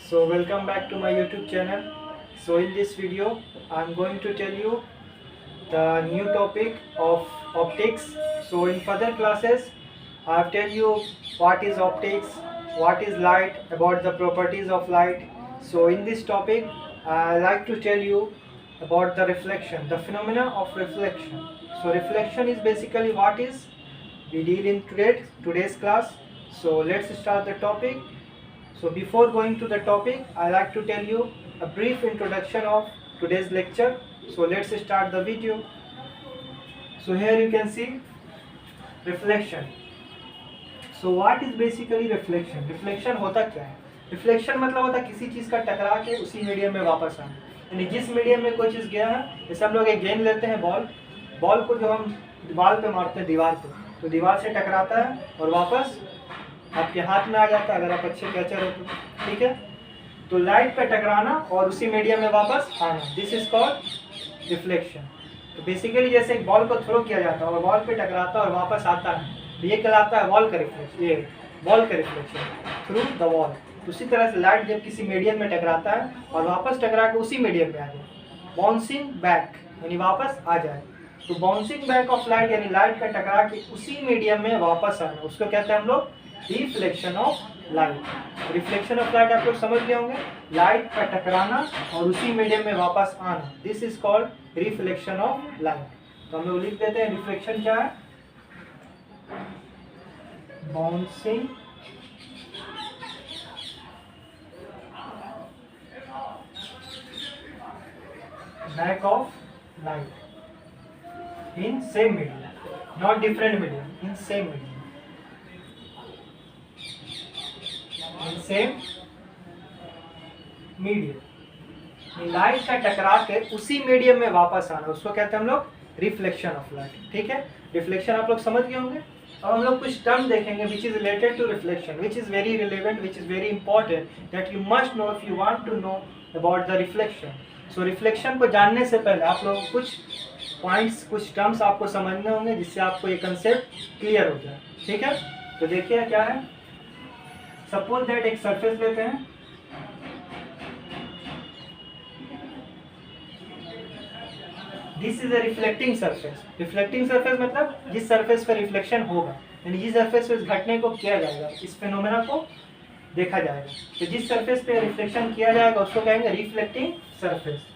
So welcome back to my YouTube channel. So in this video I am going to tell you the new topic of optics. So in further classes I have tell you what is optics, what is light, about the properties of light. So in this topic I like to tell you about the reflection, the phenomena of reflection. So reflection is basically what is we deal in today's class. So let's start the topic. So before going to the topic, I like to tell you a brief introduction of today's lecture. So let's start the video. So here you can see reflection. So what is basically reflection? Reflection होता क्या है? Reflection मतलब होता है किसी चीज़ का टकरा के उसी मीडियम में वापस आना, यानी जिस मीडियम में कोई चीज़ गया है, जैसे हम लोग एक गेंद लेते हैं बॉल को जो हम दीवार पे मारते हैं दीवार पे, तो दीवार से टकराता है और वापस आपके हाथ में आ जाता है अगर आप अच्छे कैचर हो तो, ठीक है। तो लाइट का टकराना और उसी मीडियम में वापस आना, दिस इज कॉल्ड रिफ्लेक्शन। तो बेसिकली जैसे एक बॉल को थ्रो किया जाता है और बॉल पे टकराता है और वापस आता है, तो ये कहलाता है बॉल का रिफ्लेक्शन थ्रू द वॉल। उसी तरह से लाइट जब किसी मीडियम में टकराता है और वापस टकरा के उसी मीडियम में आ जाए, बाउंसिंग बैक यानी वापस आ जाए, तो बाउंसिंग बैक ऑफ लाइट यानी लाइट का टकरा के उसी मीडियम में वापस आना, उसको कहते हैं हम लोग reflection of light. Reflection of light आप लोग समझ गए होंगे, लाइट का टकराना और उसी मीडियम में वापस आना, this is called reflection of light. तो हम लोग लिख देते हैं रिफ्लेक्शन क्या है, bouncing back of light in same medium, not different medium, in same medium, same medium, light का टकरा के उसी मीडियम में वापस आना, उसको कहते हैं हम लोग रिफ्लेक्शन ऑफ लाइट। ठीक है, रिफ्लेक्शन आप लोग समझ गए होंगे। अब हम लोग कुछ टर्म देखेंगे which is related to reflection, which is very relevant, which is very important that you must know if you want to know about the reflection. So reflection को जानने से पहले आप लोग कुछ पॉइंट्स, कुछ टर्म्स आपको समझने होंगे जिससे आपको ये कंसेप्ट क्लियर हो जाए। ठीक है, तो देखिए क्या है। सपोज दैट एक सरफेस लेते हैं, this is a reflecting surface. Reflecting surface मतलब जिस सरफेस पर रिफ्लेक्शन होगा, यानी जिस सरफेस पे इस घटने को किया जाएगा, इस फिनोमेना को देखा जाएगा, तो जिस सरफेस पे रिफ्लेक्शन किया जाएगा उसको कहेंगे रिफ्लेक्टिंग सरफेस।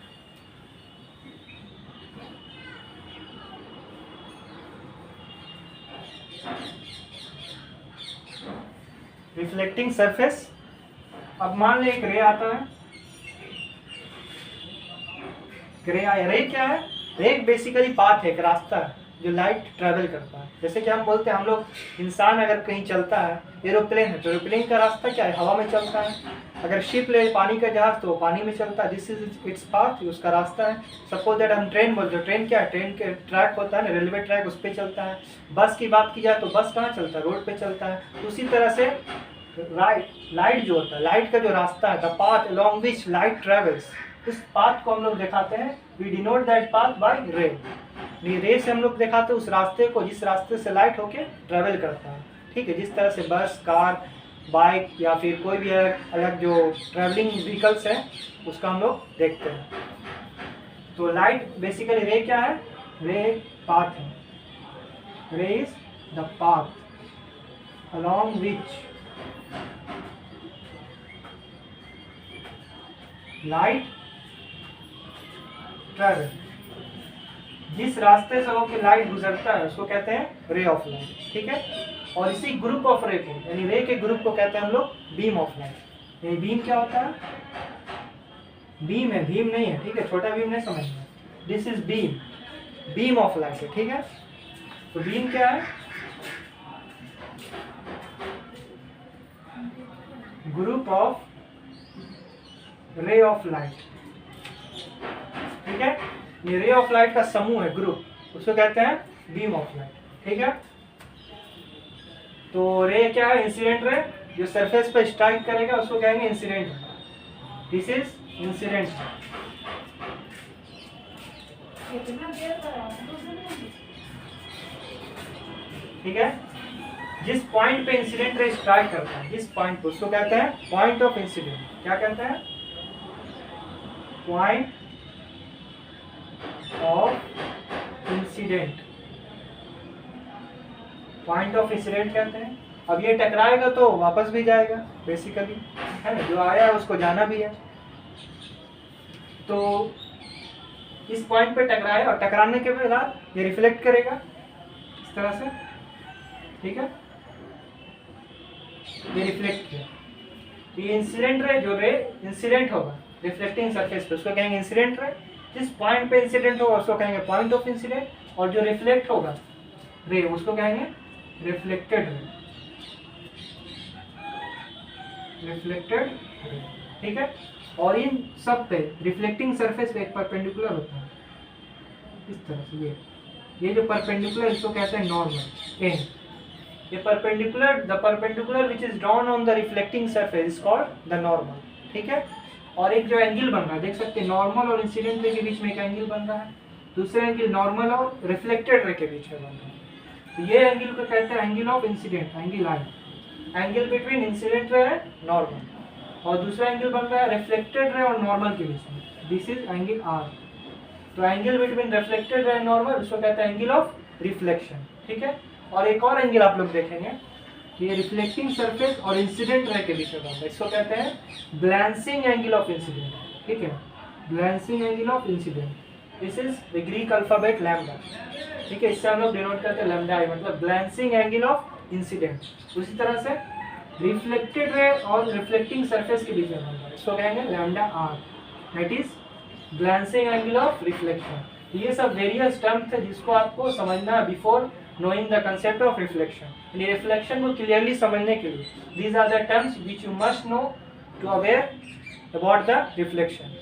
Reflecting surface. अब मान ले एक रे आता है, रे क्या है? रे बेसिकली पाथ है, एक रास्ता है जो लाइट ट्रेवल करता है। जैसे कि हम बोलते हैं, हम लोग इंसान अगर कहीं चलता है, एरोप्लेन है तो एरोप्लेन का रास्ता क्या है? हवा में चलता है। अगर शिप ले पानी का जहाज तो वो पानी में चलता है, दिस इज इट्स पाथ, उसका रास्ता है। सपोज दैट हम ट्रेन बोलते हैं, ट्रेन क्या है? ट्रेन के ट्रैक होता है ना, रेलवे ट्रैक, उस पर चलता है। बस की बात की जाए तो बस कहाँ चलता है? रोड पे चलता है। तो उसी तरह से लाइट जो होता है, लाइट का जो रास्ता है, the path along which light travels, इस पाथ को हम लोग दिखाते हैं, we denote that path by ray. Ray से हम लोग दिखाते हैं उस रास्ते को जिस रास्ते से लाइट होके ट्रेवल करता है। ठीक है, जिस तरह से बस, कार, बाइक या फिर कोई भी अलग जो ट्रैवलिंग व्हीकल्स है उसका हम लोग देखते हैं। तो लाइट बेसिकली रे क्या है? रे पाथ है, रे is the path along which light travel, जिस रास्ते से होकर लाइट गुजरता है उसको कहते हैं रे ऑफ लाइट। ठीक है, और इसी ग्रुप ऑफ रे को, यानी रे के ग्रुप को कहते हैं हम लोग बीम ऑफ लाइट। यानी बीम क्या होता है? बीम है, भीम नहीं है। ठीक है, छोटा भीम नहीं समझना, this is beam, beam of light है। ठीक है, तो बीम क्या है? ग्रुप ऑफ रे ऑफ लाइट। ठीक है, ये रे ऑफ लाइट का समूह है, ग्रुप, उसको कहते हैं बीम ऑफ लाइट। ठीक है, तो रे क्या है? इंसिडेंट रे, जो सरफेस पे स्ट्राइक करेगा उसको कहेंगे इंसिडेंट। This is incident. ठीक है, जिस पॉइंट पे इंसिडेंट रे स्ट्राइक करता है, जिस पॉइंट पे, उसको कहते हैं पॉइंट ऑफ इंसिडेंट। क्या कहते हैं? Point of incident, point of incident कहते हैं। अब ये टकराएगा तो वापस भी जाएगा बेसिकली, है ना, जो आया है उसको जाना भी है। तो इस पॉइंट पे टकराए और टकराने के बाद ये रिफ्लेक्ट करेगा इस तरह से, ठीक है, ये रिफ्लेक्ट किया। ये इंसिडेंट रे, जो रे इंसिडेंट होगा रिफ्लेक्टिंग सरफेस पे, उसको कहेंगे इंसिडेंट रे। जिस पॉइंट पे इंसिडेंट होगा उसको कहेंगे पॉइंट ऑफ इंसिडेंट, और जो रिफ्लेक्ट होगा रे उसको कहेंगे रिफ्लेक्टेड रे, रिफ्लेक्टेड रे, ठीक है। और इन सब पे रिफ्लेक्टिंग सरफेस पे एक परपेंडिकुलर होता है इस तरह से, ये जो परपेंडिकुलर इसको कहते हैं नॉर्मल एन। ये perpendicular, the perpendicular which is drawn on the reflecting surface is called the normal, ठीक है। और एक जो एंगल बन रहा है, देख सकते हैं नॉर्मल और इंसिडेंट रे के बीच में एक एंगल बन रहा है, दूसरा एंगल नॉर्मल और रिफ्लेक्टेड रे के बीच में बन रहा है। तो ये एंगल को कहते हैं angle of incident, angle I, angle between incident ray and normal. और दूसरा एंगल बन रहा है रिफ्लेक्टेड रे और नॉर्मल के बीच में, दिस इज एंगल आर। तो angle between reflected ray and normal उसको कहते हैं एंगल ऑफ रिफ्लेक्शन, ठीक है। और एक और एंगल आप लोग देखेंगे कि ये रिफ्लेक्टिंग सरफेस और इंसिडेंट रे के बीच में बनता है, इसको कहते हैं ग्लैंसिंग एंगल ऑफ इंसिडेंट, ठीक है, glancing angle of incident. This is the Greek alphabet lambda, ठीक है, इससे हम लोग डिनोट करते हैं लैम्डा आई, मतलब ग्लैंसिंग एंगल ऑफ इंसिडेंट। उसी तरह से रिफ्लेक्टेड रे और रिफ्लेक्टिंग सरफेस के बीच में बनता है, इसको कहेंगे lambda R, that is glancing angle of reflection. ये सब वेरियस टर्म्स है जिसको आपको समझना है before knowing the concept of reflection. यानी रिफ्लेक्शन को क्लियरली समझने के लिए these are the terms which you must know to aware about the reflection.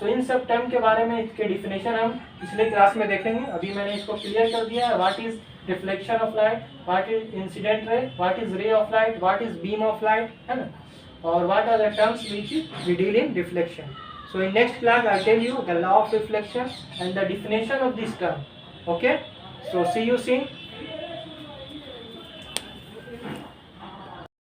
So इन सब टर्म के बारे में इसके डिफिनेशन हम पिछले क्लास में देखेंगे। अभी मैंने इसको क्लियर कर दिया है, what is reflection of light, what is incident ray, what is ray of light, what is beam of light, है ना, और what are the terms which we deal in reflection. So in next class I'll tell you the law of reflection and the definition of this term. Okay, so see you soon.